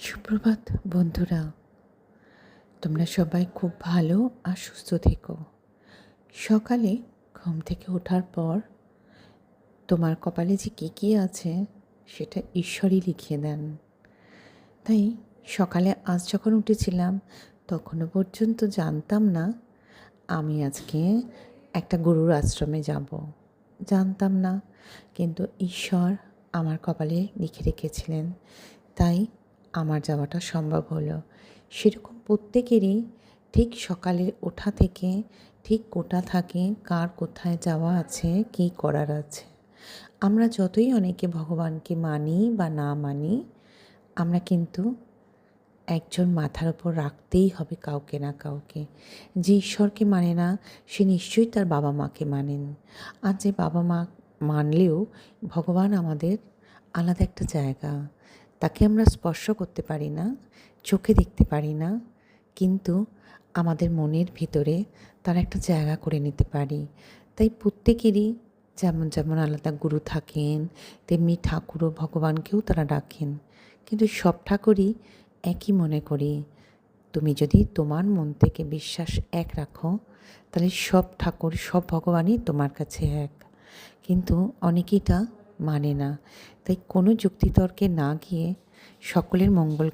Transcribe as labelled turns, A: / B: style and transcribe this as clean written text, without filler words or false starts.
A: সুপ্রভাত বন্ধুরা, তোমরা সবাই খুব ভালো আর সুস্থ থেকো। সকালে ঘুম থেকে ওঠার পর তোমার কপালে যে কী আছে সেটা ঈশ্বরই লিখিয়ে দেন। তাই সকালে আজ যখন উঠেছিলাম তখনও পর্যন্ত জানতাম না আমি আজকে একটা গুরুর আশ্রমে যাব, জানতাম না, কিন্তু ঈশ্বর আমার কপালে লিখে রেখেছিলেন, তাই আমার যাওয়াটা সম্ভব হলো। সেরকম প্রত্যেকেরই ঠিক সকালে ওঠা থেকে ঠিক কোটা থাকে কার কোথায় যাওয়া আছে, কী করার আছে। আমরা যতই অনেকে ভগবানকে মানি বা না মানি, আমরা কিন্তু একজন মাথার ওপর রাখতেই হবে কাউকে না কাউকে। যে ঈশ্বরকে মানে না সে নিশ্চয়ই তার বাবা মাকে মানেন। আর যে বাবা মা মানলেও ভগবান আমাদের আলাদা একটা জায়গা, তাকে আমরা স্পর্শ করতে পারি না, চোখে দেখতে পারি না, কিন্তু আমাদের মনের ভিতরে তার একটা জায়গা করে নিতে পারি। তাই প্রত্যেকেরই যেমন যেমন আলাদা গুরু থাকেন, তেমনি ঠাকুর ও ভগবানকেও তারা ডাকেন, কিন্তু সব ঠাকুরই একই মনে করি। তুমি যদি তোমার মন থেকে বিশ্বাস এক রাখো, তাহলে সব ঠাকুর সব ভগবানই তোমার কাছে এক। কিন্তু অনেকেই তা মানে না, তাই কোনো যুক্তিতর্কে না গিয়ে সকলের মঙ্গল